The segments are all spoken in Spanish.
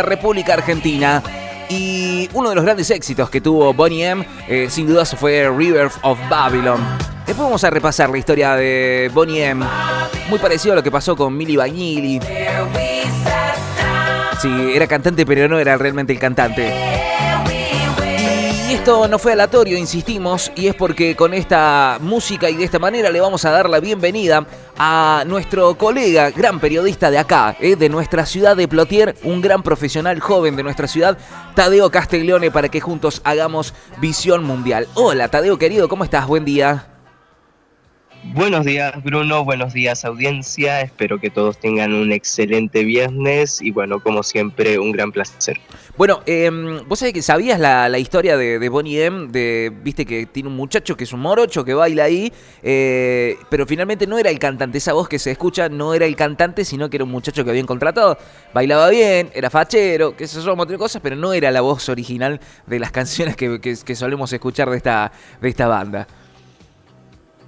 República Argentina. Y uno de los grandes éxitos que tuvo Boney M, sin dudas, fue River of Babylon. Después vamos a repasar la historia de Boney M, muy parecido a lo que pasó con Milli Vanilli. Sí, era cantante, pero no era realmente el cantante. Y esto no fue aleatorio, insistimos, y es porque con esta música y de esta manera le vamos a dar la bienvenida a nuestro colega, gran periodista de acá, de nuestra ciudad de Plotier, un gran profesional joven de nuestra ciudad, Tadeo Castiglione, para que juntos hagamos Visión Mundial. Hola, Tadeo querido, ¿cómo estás? Buen día. Buenos días, Bruno, buenos días, audiencia. Espero que todos tengan un excelente viernes y bueno, como siempre, un gran placer. Bueno, vos sabés que sabías la historia de Boney M, viste que tiene un muchacho que es un morocho que baila ahí, pero finalmente no era el cantante, esa voz que se escucha no era el cantante, sino que era un muchacho que habían contratado, bailaba bien, era fachero, que se son otras cosas, pero no era la voz original de las canciones que solemos escuchar de esta banda.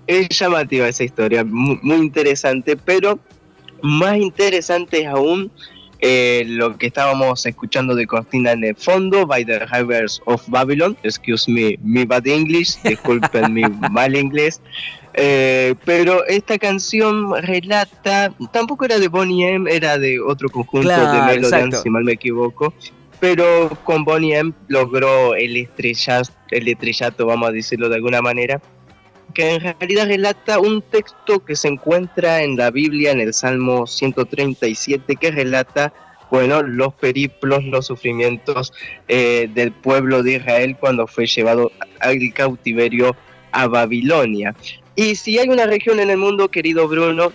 Es llamativa esa historia, muy interesante, pero más interesante es aún lo que estábamos escuchando de cortina en el fondo, by the Rivers of Babylon. Excuse me, my bad English, disculpen mi mal inglés. Pero esta canción relata, tampoco era de Boney M, era de otro conjunto, claro, de Melody, si mal me equivoco. Pero con Boney M logró el estrellato, vamos a decirlo de alguna manera, que en realidad relata un texto que se encuentra en la Biblia, en el Salmo 137, que relata, bueno, los periplos, los sufrimientos del pueblo de Israel cuando fue llevado al cautiverio a Babilonia. Y si hay una región en el mundo, querido Bruno,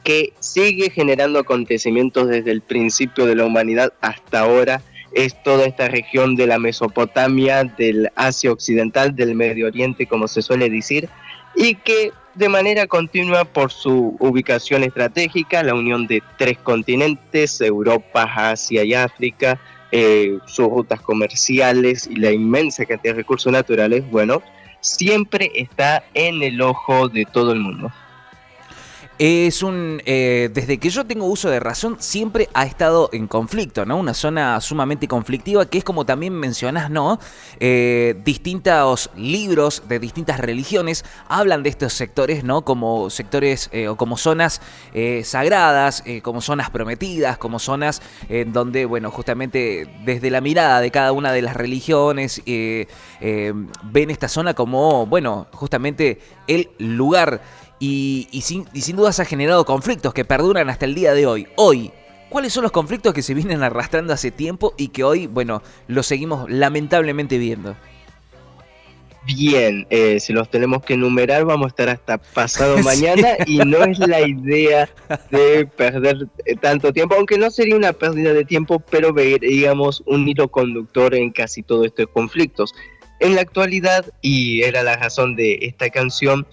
que sigue generando acontecimientos desde el principio de la humanidad hasta ahora, es toda esta región de la Mesopotamia, del Asia Occidental, del Medio Oriente, como se suele decir, y que de manera continua por su ubicación estratégica, la unión de 3 continentes, Europa, Asia y África, sus rutas comerciales y la inmensa cantidad de recursos naturales, bueno, siempre está en el ojo de todo el mundo. Es desde que yo tengo uso de razón, siempre ha estado en conflicto, ¿no? Una zona sumamente conflictiva, que es como también mencionás, ¿no? Distintos libros de distintas religiones hablan de estos sectores, ¿no? Como sectores o como zonas sagradas, como zonas prometidas, como zonas donde, bueno, justamente desde la mirada de cada una de las religiones ven esta zona como, bueno, justamente el lugar. Y sin dudas ha generado conflictos que perduran hasta el día de hoy. Hoy, ¿cuáles son los conflictos que se vienen arrastrando hace tiempo y que hoy, bueno, los seguimos lamentablemente viendo? Bien, si los tenemos que enumerar vamos a estar hasta pasado mañana y no es la idea de perder tanto tiempo, aunque no sería una pérdida de tiempo, pero veríamos un hilo conductor en casi todos estos conflictos. En la actualidad, y era la razón de esta canción,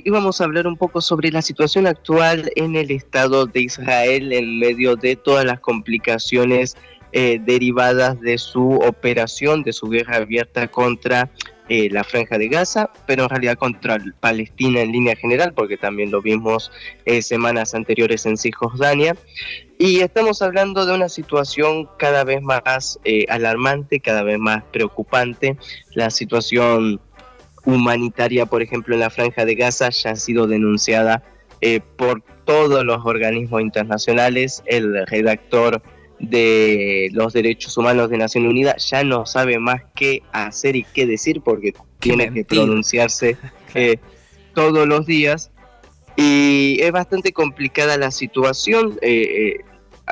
íbamos a hablar un poco sobre la situación actual en el Estado de Israel en medio de todas las complicaciones derivadas de su operación, de su guerra abierta contra la Franja de Gaza, pero en realidad contra Palestina en línea general, porque también lo vimos semanas anteriores en Cisjordania. Y estamos hablando de una situación cada vez más alarmante, cada vez más preocupante. La situación humanitaria, por ejemplo, en la Franja de Gaza ya ha sido denunciada por todos los organismos internacionales. El redactor de los derechos humanos de Naciones Unidas ya no sabe más qué hacer y qué decir porque tiene que pronunciarse todos los días. Y es bastante complicada la situación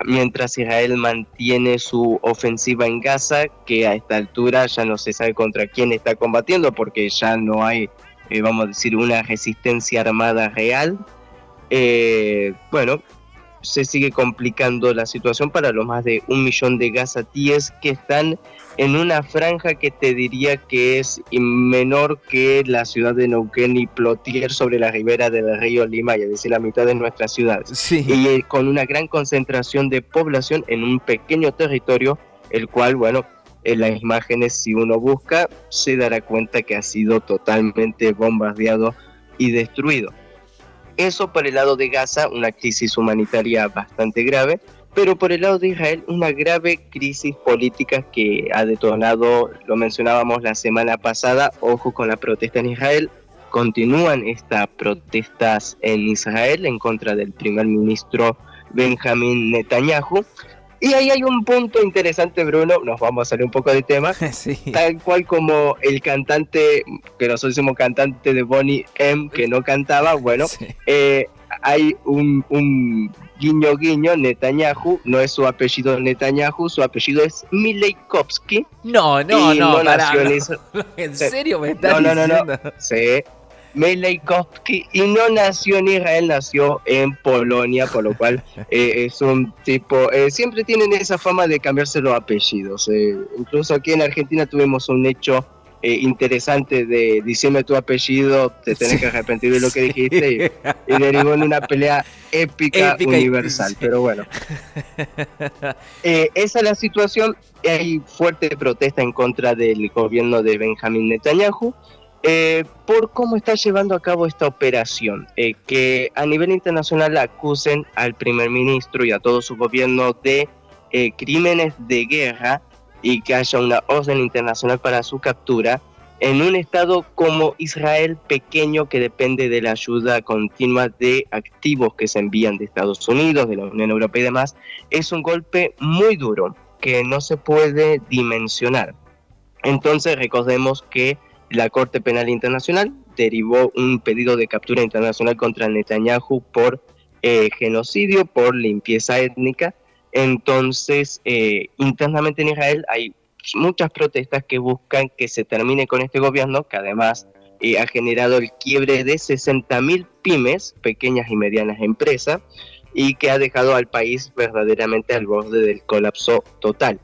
mientras Israel mantiene su ofensiva en Gaza, que a esta altura ya no se sabe contra quién está combatiendo porque ya no hay, vamos a decir, una resistencia armada real. Bueno, se sigue complicando la situación para los más de 1 millón de gazatíes que están en una franja que te diría que es menor que la ciudad de Neuquén y Plotier sobre la ribera del río Limay, es decir, la mitad de nuestras ciudades. Sí. Y con una gran concentración de población en un pequeño territorio, el cual, bueno, en las imágenes, si uno busca, se dará cuenta que ha sido totalmente bombardeado y destruido. Eso por el lado de Gaza, una crisis humanitaria bastante grave, pero por el lado de Israel una grave crisis política que ha detonado, lo mencionábamos la semana pasada, ojo con la protesta en Israel. Continúan estas protestas en Israel en contra del primer ministro Benjamín Netanyahu. Y ahí hay un punto interesante, Bruno, nos vamos a salir un poco del tema, Sí. tal cual como el cantante, que nosotros hicimos cantante de Bonnie M, que no cantaba, bueno, Sí. Hay un guiño guiño, Netanyahu, no es su apellido Netanyahu, su apellido es Milejkovsky. No, y no pará, nació en no. Israel. ¿En serio me estás No, diciendo? sí. Milejkovsky, y no nació en Israel, nació en Polonia, por lo cual es un tipo, siempre tienen esa fama de cambiarse los apellidos. Incluso aquí en Argentina tuvimos un hecho interesante de diciendo tu apellido, te tenés que arrepentir de lo que dijiste, y derivó en una pelea épica universal, sí. pero bueno. Esa es la situación. Hay fuerte protesta en contra del gobierno de Benjamín Netanyahu, por cómo está llevando a cabo esta operación, que a nivel internacional acusen al primer ministro y a todo su gobierno de crímenes de guerra, y que haya una orden internacional para su captura en un estado como Israel, pequeño, que depende de la ayuda continua de activos que se envían de Estados Unidos, de la Unión Europea y demás. Es un golpe muy duro que no se puede dimensionar. Entonces recordemos que la Corte Penal Internacional derivó un pedido de captura internacional contra Netanyahu por genocidio, por limpieza étnica. Entonces, internamente en Israel hay muchas protestas que buscan que se termine con este gobierno, que además ha generado el quiebre de 60.000 pymes, pequeñas y medianas empresas, y que ha dejado al país verdaderamente al borde del colapso total,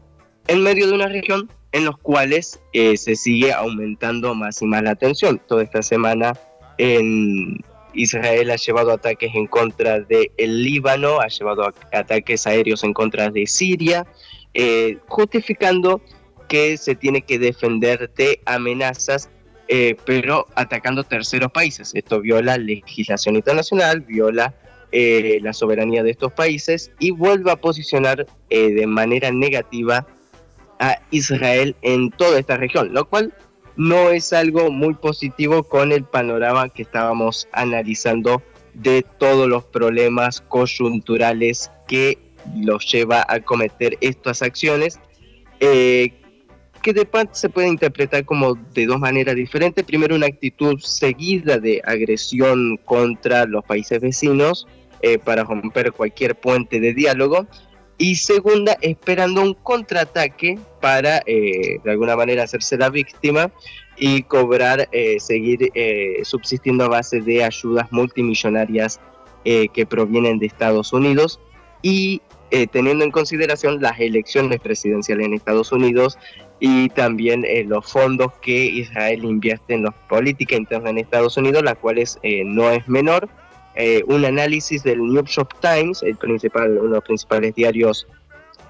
en medio de una región en los cuales se sigue aumentando más y más la tensión. Toda esta semana en Israel ha llevado ataques en contra del Líbano, ha llevado ataques aéreos en contra de Siria, justificando que se tiene que defender de amenazas, pero atacando terceros países. Esto viola legislación internacional, viola la soberanía de estos países y vuelve a posicionar de manera negativa a Israel en toda esta región, lo cual no es algo muy positivo con el panorama que estábamos analizando de todos los problemas coyunturales que los lleva a cometer estas acciones, que de parte se puede interpretar como de dos maneras diferentes. Primero, una actitud seguida de agresión contra los países vecinos para romper cualquier puente de diálogo, y segunda, esperando un contraataque para de alguna manera hacerse la víctima y cobrar, seguir subsistiendo a base de ayudas multimillonarias que provienen de Estados Unidos, y teniendo en consideración las elecciones presidenciales en Estados Unidos y también los fondos que Israel invierte en la política interna en Estados Unidos, las cuales no es menor. Un análisis del New York Times, uno de los principales diarios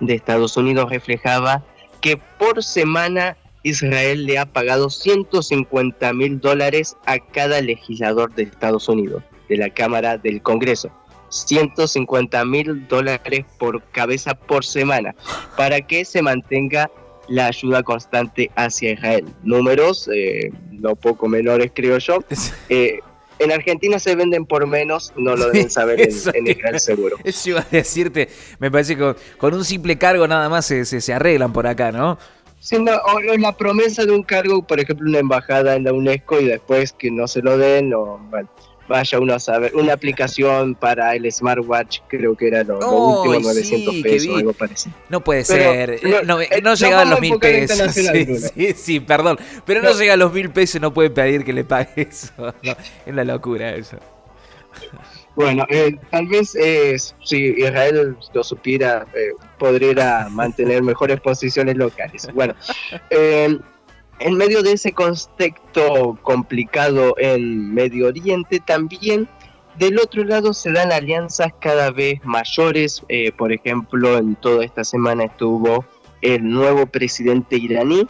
de Estados Unidos, reflejaba que por semana Israel le ha pagado $150,000 a cada legislador de Estados Unidos, de la Cámara del Congreso. $150,000 por cabeza por semana, para que se mantenga la ayuda constante hacia Israel. Números no poco menores, creo yo. En Argentina se venden por menos, no lo deben saber en Israel seguro. Eso iba a decirte, me parece que con un simple cargo nada más se arreglan por acá, ¿no? Sí, no, o la promesa de un cargo, por ejemplo, una embajada en la UNESCO, y después que no se lo den, o bueno, vaya uno a saber, una aplicación para el smartwatch, creo que era lo último, 900 pesos, algo parecido. No puede Pero, ser, no llegaban los 1.000 pesos. Sí, perdón, pero no llega a los 1.000 pesos, no pueden pedir que le pague eso. No, es la locura eso. Bueno, tal vez si Israel lo supiera, podría mantener mejores posiciones locales. Bueno, en medio de ese contexto complicado en Medio Oriente, también del otro lado se dan alianzas cada vez mayores. Por ejemplo, en toda esta semana estuvo el nuevo presidente iraní,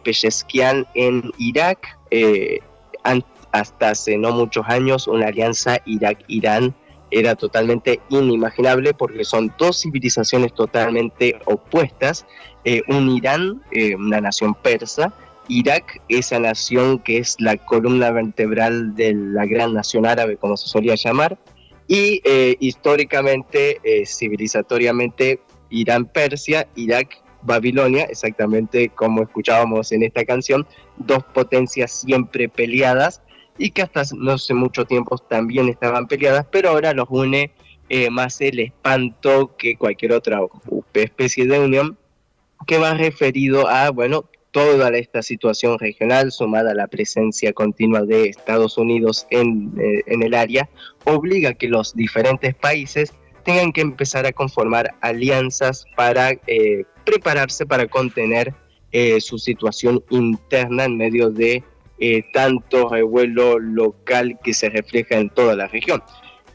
Pezeshkian, en Irak. Hasta hace no muchos años, una alianza Irak-Irán era totalmente inimaginable porque son dos civilizaciones totalmente opuestas. Un Irán, una nación persa, Irak, esa nación que es la columna vertebral de la gran nación árabe, como se solía llamar, y históricamente, civilizatoriamente, Irán-Persia, Irak-Babilonia, exactamente como escuchábamos en esta canción, dos potencias siempre peleadas y que hasta no hace mucho tiempo también estaban peleadas, pero ahora los une más el espanto que cualquier otra especie de unión, que va referido a, bueno, toda esta situación regional sumada a la presencia continua de Estados Unidos en el área, obliga a que los diferentes países tengan que empezar a conformar alianzas para prepararse para contener su situación interna en medio de tanto revuelo local que se refleja en toda la región.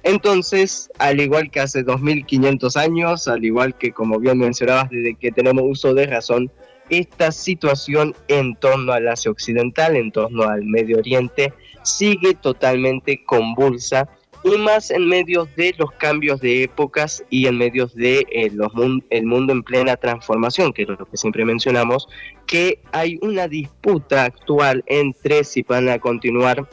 Entonces, al igual que hace 2500 años, al igual que como bien mencionabas, desde que tenemos uso de razón, esta situación en torno al Asia Occidental, en torno al Medio Oriente, sigue totalmente convulsa, y más en medio de los cambios de épocas y en medio de el mundo en plena transformación, que es lo que siempre mencionamos, que hay una disputa actual entre si van a continuar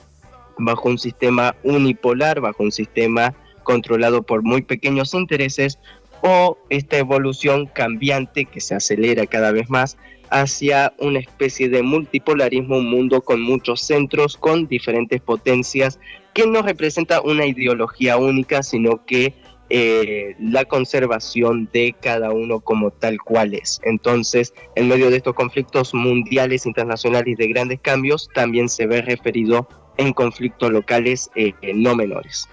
bajo un sistema unipolar, bajo un sistema controlado por muy pequeños intereses, o esta evolución cambiante que se acelera cada vez más hacia una especie de multipolarismo, un mundo con muchos centros, con diferentes potencias, que no representa una ideología única, sino que la conservación de cada uno como tal cual es. Entonces, en medio de estos conflictos mundiales, internacionales de grandes cambios, también se ve referido en conflictos locales no menores.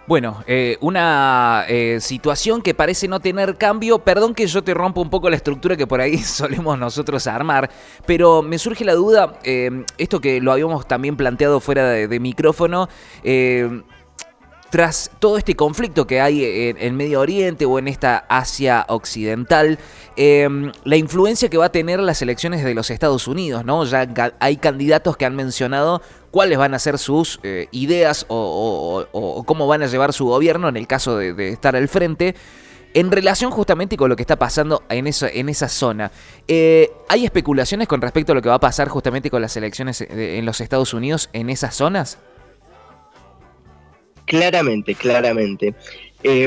Bueno, una situación que parece no tener cambio. Perdón que yo te rompa un poco la estructura que por ahí solemos nosotros armar, pero me surge la duda, esto que lo habíamos también planteado fuera de micrófono, tras todo este conflicto que hay en Medio Oriente o en esta Asia Occidental, la influencia que va a tener las elecciones de los Estados Unidos, ¿no? Ya hay candidatos que han mencionado cuáles van a ser sus ideas o cómo van a llevar su gobierno en el caso de estar al frente, en relación justamente con lo que está pasando en esa zona. ¿Hay especulaciones con respecto a lo que va a pasar justamente con las elecciones en los Estados Unidos en esas zonas? Claramente.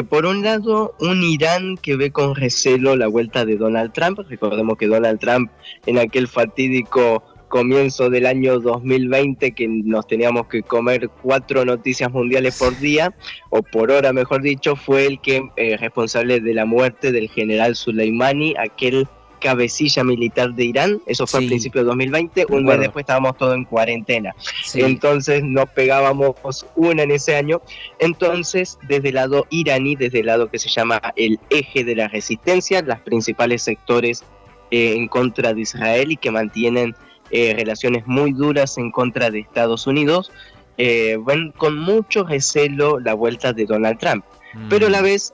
Por un lado, un Irán que ve con recelo la vuelta de Donald Trump. Recordemos que Donald Trump, en aquel fatídico comienzo del año 2020, que nos teníamos que comer 4 noticias mundiales por día, o por hora mejor dicho, fue el que responsable de la muerte del general Soleimani, aquel cabecilla militar de Irán. Eso fue a principios de 2020, un mes después estábamos todos en cuarentena. Sí. Entonces nos pegábamos una en ese año. Entonces, desde el lado iraní, desde el lado que se llama el eje de la resistencia, los principales sectores en contra de Israel y que mantienen relaciones muy duras en contra de Estados Unidos, ven con mucho recelo la vuelta de Donald Trump. Pero a la vez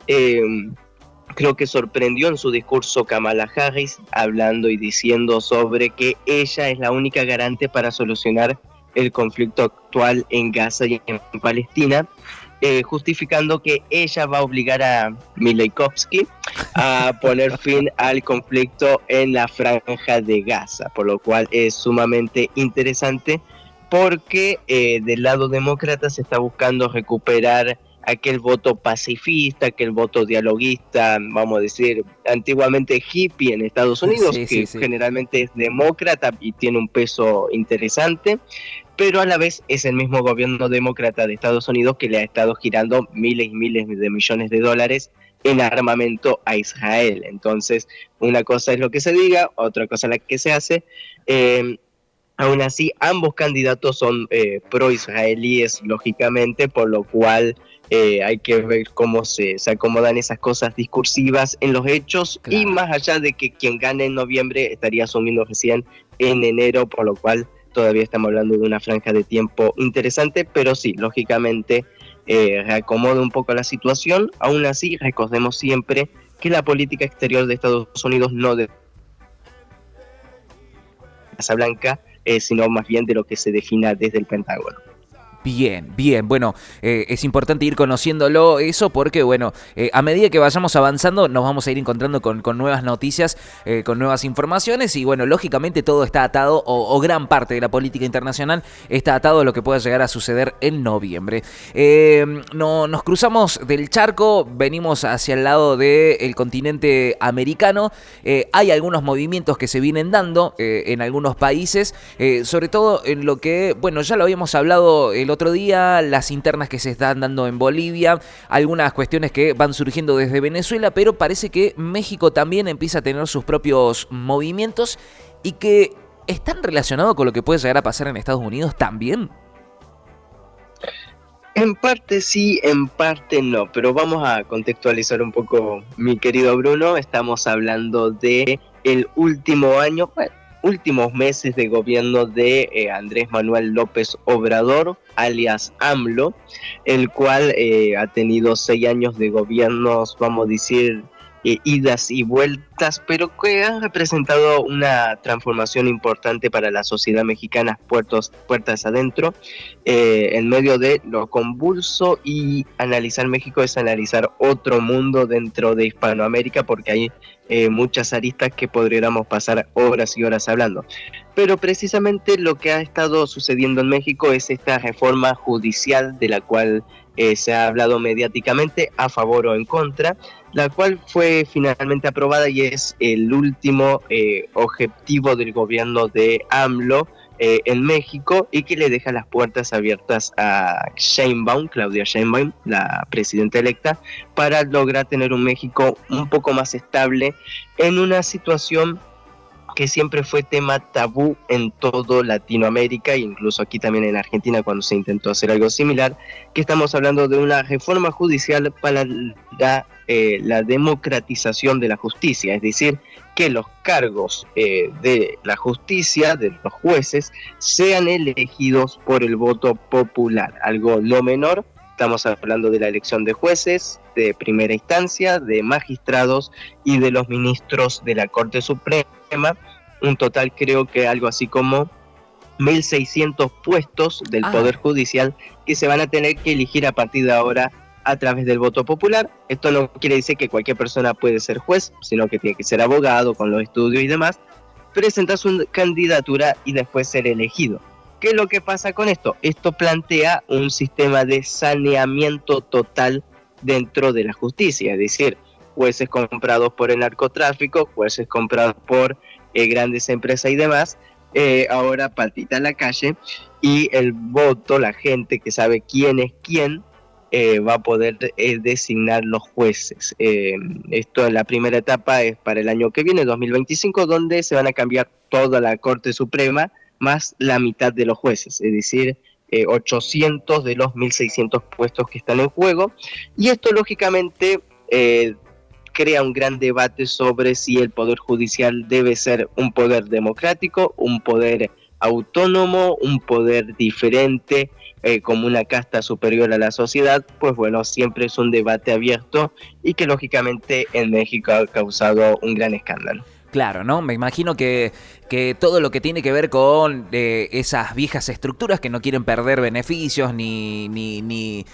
creo que sorprendió en su discurso Kamala Harris, hablando y diciendo sobre que ella es la única garante para solucionar el conflicto actual en Gaza y en Palestina, justificando que ella va a obligar a Mileikovsky a poner fin al conflicto en la franja de Gaza, por lo cual es sumamente interesante porque del lado demócrata se está buscando recuperar aquel voto pacifista, aquel voto dialoguista, vamos a decir, antiguamente hippie en Estados Unidos, que generalmente es demócrata y tiene un peso interesante, pero a la vez es el mismo gobierno demócrata de Estados Unidos que le ha estado girando miles y miles de millones de dólares en armamento a Israel. Entonces, una cosa es lo que se diga, otra cosa es la que se hace. Aún así, ambos candidatos son pro-israelíes, lógicamente, por lo cual hay que ver cómo se acomodan esas cosas discursivas en los hechos, claro. Y más allá de que quien gane en noviembre estaría asumiendo recién en enero, por lo cual todavía estamos hablando de una franja de tiempo interesante, pero sí, lógicamente reacomoda un poco la situación. Aún así, recordemos siempre que la política exterior de Estados Unidos no de Casa Blanca, sino más bien de lo que se defina desde el Pentágono. Bien, bien. Bueno, es importante ir conociéndolo eso porque, bueno, a medida que vayamos avanzando nos vamos a ir encontrando con nuevas noticias, con nuevas informaciones y, bueno, lógicamente todo está atado, o gran parte de la política internacional está atado a lo que pueda llegar a suceder en noviembre. No, nos cruzamos del charco, venimos hacia el lado del continente americano. Hay algunos movimientos que se vienen dando en algunos países, sobre todo en lo que, bueno, ya lo habíamos hablado el otro día, las internas que se están dando en Bolivia, algunas cuestiones que van surgiendo desde Venezuela, pero parece que México también empieza a tener sus propios movimientos y que están relacionados con lo que puede llegar a pasar en Estados Unidos también. En parte sí, en parte no, pero vamos a contextualizar un poco, mi querido Bruno. Estamos hablando de el último año, últimos meses de gobierno de Andrés Manuel López Obrador, alias AMLO, el cual ha tenido 6 años de gobiernos, vamos a decir, idas y vueltas, pero que han representado una transformación importante para la sociedad mexicana, puertas adentro, en medio de lo convulso. Y analizar México es analizar otro mundo dentro de Hispanoamérica, porque hay muchas aristas que podríamos pasar horas y horas hablando. Pero precisamente lo que ha estado sucediendo en México es esta reforma judicial de la cual se ha hablado mediáticamente, a favor o en contra, la cual fue finalmente aprobada y es el último objetivo del gobierno de AMLO en México, y que le deja las puertas abiertas a Claudia Sheinbaum, la presidenta electa, para lograr tener un México un poco más estable en una situación que siempre fue tema tabú en todo Latinoamérica, incluso aquí también en Argentina cuando se intentó hacer algo similar, que estamos hablando de una reforma judicial para la democratización de la justicia, es decir, que los cargos de la justicia, de los jueces, sean elegidos por el voto popular, algo no menor. Estamos hablando de la elección de jueces de primera instancia, de magistrados y de los ministros de la Corte Suprema. Un total, creo que algo así como 1.600 puestos del Poder Judicial que se van a tener que elegir a partir de ahora a través del voto popular. Esto no quiere decir que cualquier persona puede ser juez, sino que tiene que ser abogado con los estudios y demás, presentar su candidatura y después ser elegido. ¿Qué es lo que pasa con esto? Esto plantea un sistema de saneamiento total dentro de la justicia, es decir, jueces comprados por el narcotráfico, jueces comprados por grandes empresas y demás, ahora patita a la calle, y el voto, la gente que sabe quién es quién, va a poder designar los jueces. Esto en la primera etapa es para el año que viene, 2025, donde se van a cambiar toda la Corte Suprema, más la mitad de los jueces, es decir, 800 de los 1.600 puestos que están en juego. Y esto lógicamente crea un gran debate sobre si el Poder Judicial debe ser un poder democrático, un poder autónomo, un poder diferente, como una casta superior a la sociedad. Pues bueno, siempre es un debate abierto y que lógicamente en México ha causado un gran escándalo. Claro, ¿no? Me imagino que todo lo que tiene que ver con esas viejas estructuras que no quieren perder beneficios ni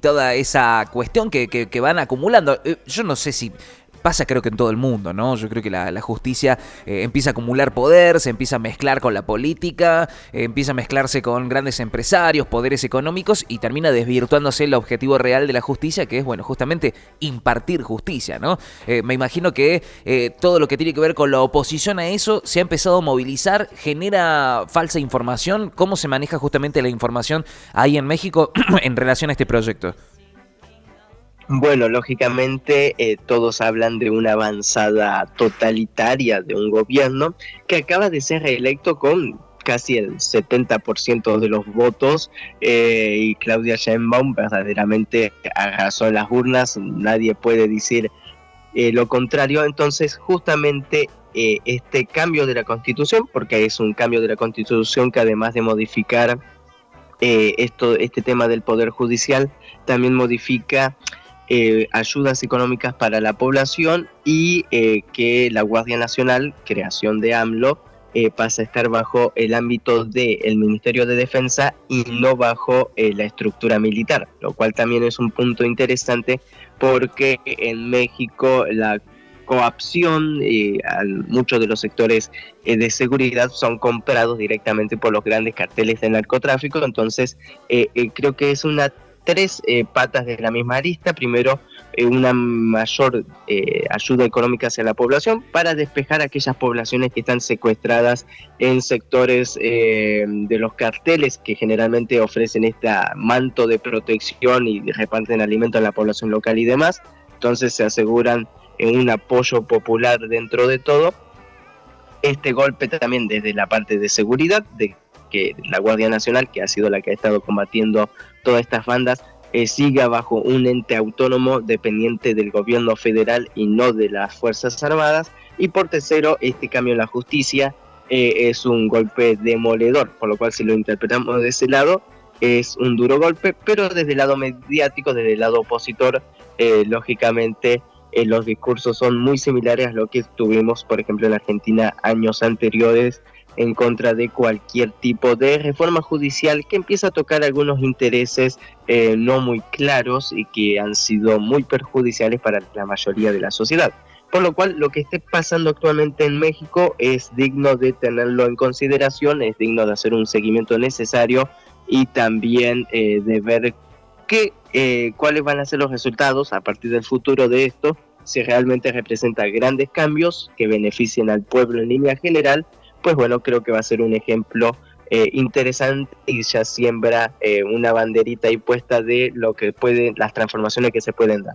toda esa cuestión que van acumulando. Yo no sé si pasa, creo que en todo el mundo, ¿no? Yo creo que la justicia empieza a acumular poder, se empieza a mezclar con la política, empieza a mezclarse con grandes empresarios, poderes económicos, y termina desvirtuándose el objetivo real de la justicia, que es, bueno, justamente impartir justicia, ¿no? Me imagino que todo lo que tiene que ver con la oposición a eso se ha empezado a movilizar, genera falsa información. ¿Cómo se maneja justamente la información ahí en México en relación a este proyecto? Bueno, lógicamente todos hablan de una avanzada totalitaria de un gobierno que acaba de ser reelecto con casi el 70% de los votos, y Claudia Sheinbaum verdaderamente arrasó en las urnas, nadie puede decir lo contrario. Entonces justamente este cambio de la Constitución, porque es un cambio de la Constitución que además de modificar este tema del Poder Judicial, también modifica ayudas económicas para la población, y que la Guardia Nacional, creación de AMLO, pasa a estar bajo el ámbito del Ministerio de Defensa y no bajo la estructura militar, lo cual también es un punto interesante porque en México la coacción a muchos de los sectores de seguridad son comprados directamente por los grandes carteles de narcotráfico. Entonces creo que es tres patas de la misma arista. Primero, una mayor ayuda económica hacia la población para despejar aquellas poblaciones que están secuestradas en sectores de los carteles que generalmente ofrecen este manto de protección y reparten alimentos a la población local y demás. Entonces se aseguran un apoyo popular dentro de todo. Este golpe también desde la parte de seguridad, de que la Guardia Nacional, que ha sido la que ha estado combatiendo todas estas bandas, siga bajo un ente autónomo dependiente del gobierno federal y no de las Fuerzas Armadas. Y por tercero, este cambio en la justicia es un golpe demoledor, por lo cual si lo interpretamos de ese lado es un duro golpe, pero desde el lado mediático, desde el lado opositor, lógicamente los discursos son muy similares a lo que tuvimos, por ejemplo, en Argentina años anteriores, en contra de cualquier tipo de reforma judicial que empieza a tocar algunos intereses no muy claros y que han sido muy perjudiciales para la mayoría de la sociedad. Por lo cual, lo que esté pasando actualmente en México es digno de tenerlo en consideración, es digno de hacer un seguimiento necesario y también de ver cuáles van a ser los resultados a partir del futuro de esto, si realmente representa grandes cambios que beneficien al pueblo en línea general. Pues bueno, creo que va a ser un ejemplo interesante y ya siembra una banderita ahí puesta de lo que las transformaciones que se pueden dar.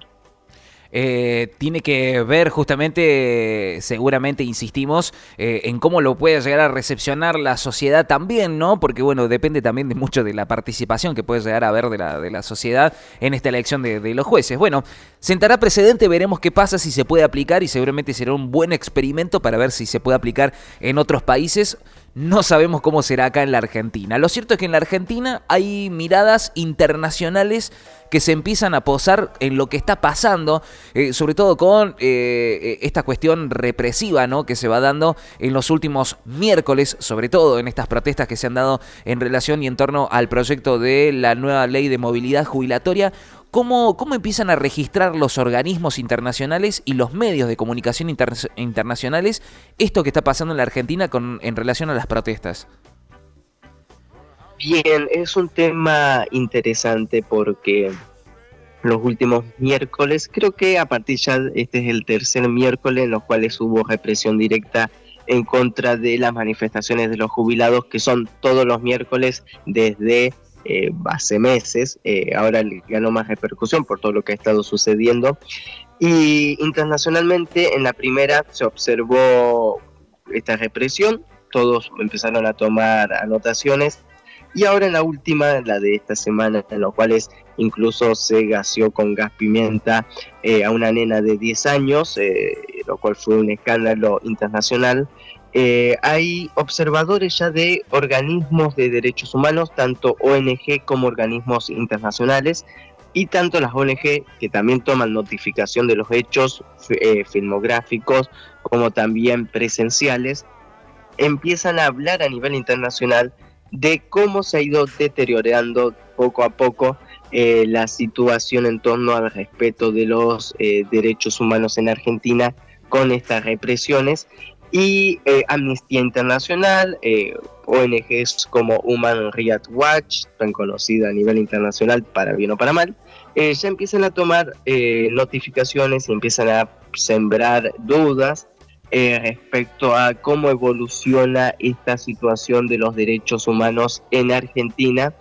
Tiene que ver justamente, seguramente insistimos, en cómo lo puede llegar a recepcionar la sociedad también, ¿no? Porque bueno, depende también de mucho de la participación que puede llegar a haber de la sociedad en esta elección de los jueces. Bueno, sentará precedente, veremos qué pasa, si se puede aplicar y seguramente será un buen experimento para ver si se puede aplicar en otros países. No sabemos cómo será acá en la Argentina. Lo cierto es que en la Argentina hay miradas internacionales que se empiezan a posar en lo que está pasando, sobre todo con esta cuestión represiva, ¿no?, que se va dando en los últimos miércoles, sobre todo en estas protestas que se han dado en relación y en torno al proyecto de la nueva ley de movilidad jubilatoria. ¿Cómo empiezan a registrar los organismos internacionales y los medios de comunicación internacionales esto que está pasando en la Argentina en relación a las protestas? Bien, es un tema interesante porque los últimos miércoles, creo que a partir ya este es el tercer miércoles en los cuales hubo represión directa en contra de las manifestaciones de los jubilados, que son todos los miércoles desde hace meses. Ahora ganó más repercusión por todo lo que ha estado sucediendo. Y internacionalmente, en la primera se observó esta represión, todos empezaron a tomar anotaciones. Y ahora en la última, la de esta semana, en los cuales incluso se gaseó con gas pimienta a una nena de 10 años, lo cual fue un escándalo internacional. Hay observadores ya de organismos de derechos humanos, tanto ONG como organismos internacionales, y tanto las ONG que también toman notificación de los hechos filmográficos como también presenciales, empiezan a hablar a nivel internacional de cómo se ha ido deteriorando poco a poco la situación en torno al respeto de los derechos humanos en Argentina con estas represiones. Y Amnistía Internacional, ONGs como Human Rights Watch, tan conocida a nivel internacional para bien o para mal, ya empiezan a tomar notificaciones y empiezan a sembrar dudas respecto a cómo evoluciona esta situación de los derechos humanos en Argentina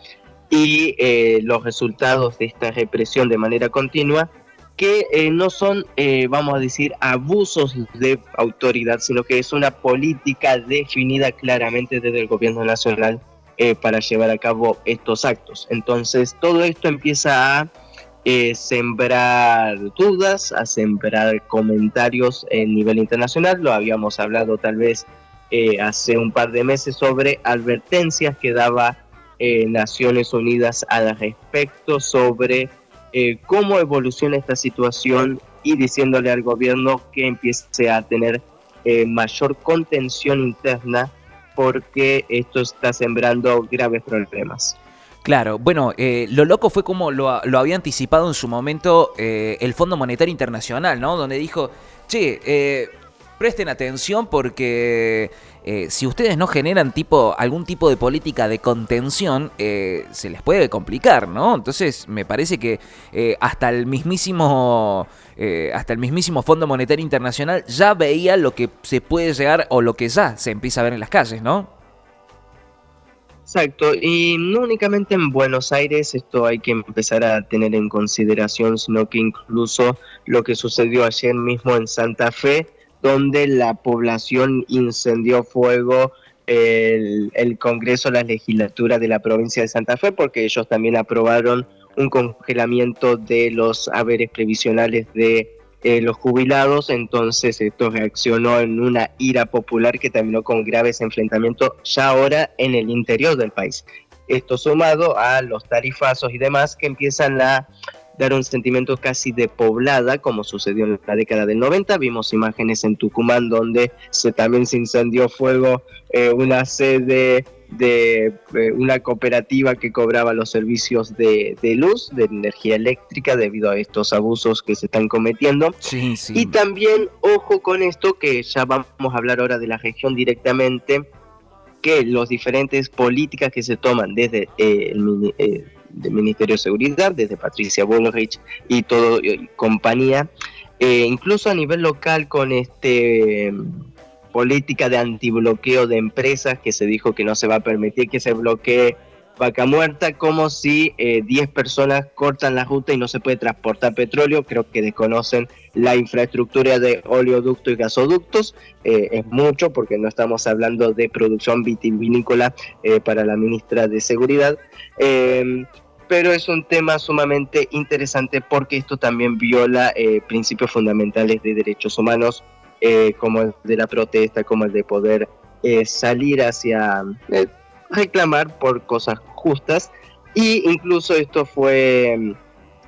y los resultados de esta represión de manera continua, que no son, vamos a decir, abusos de autoridad, sino que es una política definida claramente desde el gobierno nacional para llevar a cabo estos actos. Entonces, todo esto empieza a sembrar dudas, a sembrar comentarios a nivel internacional. Lo habíamos hablado tal vez hace un par de meses sobre advertencias que daba Naciones Unidas al respecto sobre cómo evoluciona esta situación y diciéndole al gobierno que empiece a tener mayor contención interna porque esto está sembrando graves problemas. Claro, bueno, lo loco fue como lo había anticipado en su momento el Fondo Monetario Internacional, ¿no? Donde dijo, che, presten atención porque si ustedes no generan algún tipo de política de contención, se les puede complicar, ¿no? Entonces me parece que hasta el mismísimo Fondo Monetario Internacional ya veía lo que se puede llegar o lo que ya se empieza a ver en las calles, ¿no? Exacto, y no únicamente en Buenos Aires esto hay que empezar a tener en consideración, sino que incluso lo que sucedió ayer mismo en Santa Fe, donde la población incendió fuego el Congreso, la legislatura de la provincia de Santa Fe, porque ellos también aprobaron un congelamiento de los haberes previsionales de los jubilados. Entonces esto reaccionó en una ira popular que terminó con graves enfrentamientos ya ahora en el interior del país. Esto sumado a los tarifazos y demás que empiezan a dar un sentimiento casi de poblada, como sucedió en la década del 90. Vimos imágenes en Tucumán donde también se incendió fuego una sede de una cooperativa que cobraba los servicios de luz, de energía eléctrica, debido a estos abusos que se están cometiendo. Sí, sí. Y también, ojo con esto, que ya vamos a hablar ahora de la región directamente, que los diferentes políticas que se toman desde del Ministerio de Seguridad, desde Patricia Bullrich y todo y compañía, incluso a nivel local con política de antibloqueo de empresas, que se dijo que no se va a permitir que se bloquee Vaca Muerta, como si 10 personas cortan la ruta y no se puede transportar petróleo. Creo que desconocen la infraestructura de oleoductos y gasoductos. Es mucho, porque no estamos hablando de producción vitivinícola para la ministra de Seguridad. Pero es un tema sumamente interesante porque esto también viola principios fundamentales de derechos humanos, como el de la protesta, como el de poder salir hacia reclamar por cosas justas. Y incluso esto fue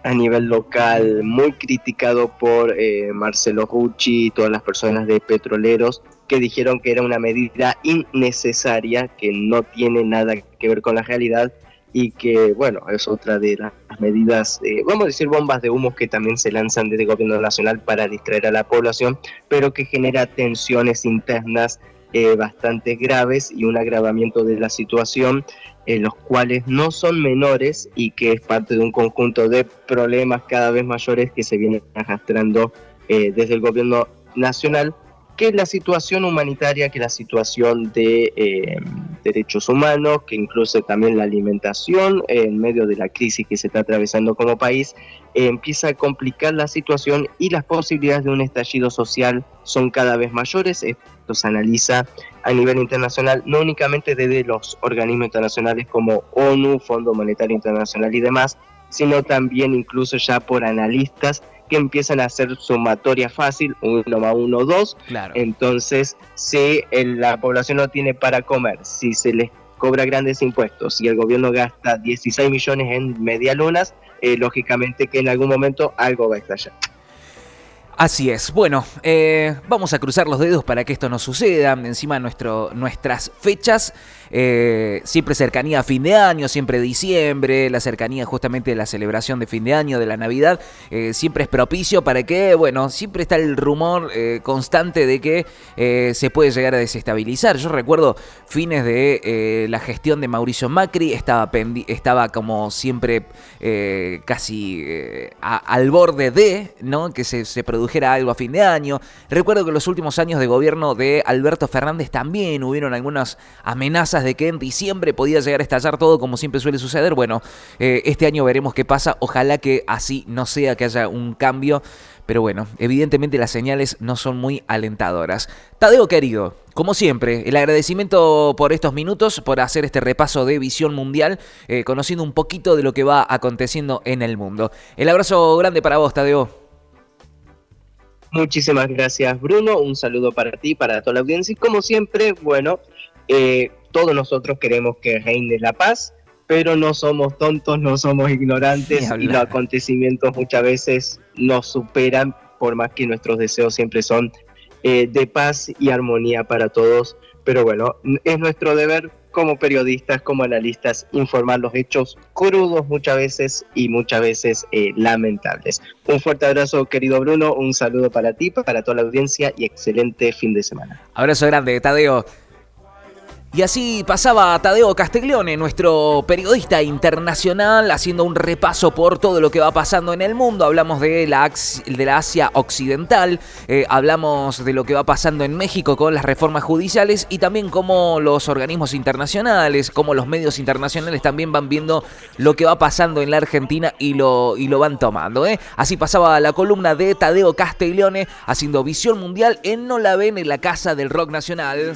a nivel local muy criticado por Marcelo Rucci y todas las personas de petroleros, que dijeron que era una medida innecesaria, que no tiene nada que ver con la realidad, y que, bueno, es otra de las medidas, vamos a decir, bombas de humo que también se lanzan desde el gobierno nacional para distraer a la población, pero que genera tensiones internas bastante graves y un agravamiento de la situación, los cuales no son menores y que es parte de un conjunto de problemas cada vez mayores que se vienen arrastrando desde el gobierno nacional, que es la situación humanitaria, que es la situación de derechos humanos, que incluye también la alimentación en medio de la crisis que se está atravesando como país. Empieza a complicar la situación y las posibilidades de un estallido social son cada vez mayores. Esto se analiza a nivel internacional, no únicamente desde los organismos internacionales como ONU, Fondo Monetario Internacional y demás, sino también incluso ya por analistas que empiezan a hacer sumatoria fácil, 1 más 1, 2. Claro. Entonces, si la población no tiene para comer, si se les cobra grandes impuestos, si el gobierno gasta 16 millones en medialunas, lógicamente que en algún momento algo va a estallar. Así es. Bueno, vamos a cruzar los dedos para que esto no suceda. Encima nuestras fechas, siempre cercanía a fin de año, siempre diciembre, la cercanía justamente de la celebración de fin de año, de la Navidad, siempre es propicio para que, bueno, siempre está el rumor constante de que se puede llegar a desestabilizar. Yo recuerdo fines de la gestión de Mauricio Macri, estaba como siempre casi al borde de, ¿no?, que se produjera algo a fin de año. Recuerdo que en los últimos años de gobierno de Alberto Fernández también hubieron algunas amenazas de que en diciembre podía llegar a estallar todo, como siempre suele suceder. Bueno, este año veremos qué pasa. Ojalá que así no sea, que haya un cambio. Pero bueno, evidentemente las señales no son muy alentadoras. Tadeo querido, como siempre, el agradecimiento por estos minutos, por hacer este repaso de visión mundial, conociendo un poquito de lo que va aconteciendo en el mundo. El abrazo grande para vos, Tadeo. Muchísimas gracias, Bruno. Un saludo para ti, para toda la audiencia. Y como siempre, bueno, todos nosotros queremos que reine la paz, pero no somos tontos, no somos ignorantes, y los acontecimientos muchas veces nos superan, por más que nuestros deseos siempre son de paz y armonía para todos. Pero bueno, es nuestro deber como periodistas, como analistas, informar los hechos crudos muchas veces y muchas veces lamentables. Un fuerte abrazo, querido Bruno, un saludo para ti, para toda la audiencia y excelente fin de semana. Abrazo grande, Tadeo. Y así pasaba Tadeo Castiglione, nuestro periodista internacional, haciendo un repaso por todo lo que va pasando en el mundo. Hablamos de la Asia Occidental, hablamos de lo que va pasando en México con las reformas judiciales y también cómo los organismos internacionales, cómo los medios internacionales también van viendo lo que va pasando en la Argentina y lo van tomando. Así pasaba la columna de Tadeo Castiglione haciendo visión mundial en No la ven en la Casa del Rock Nacional.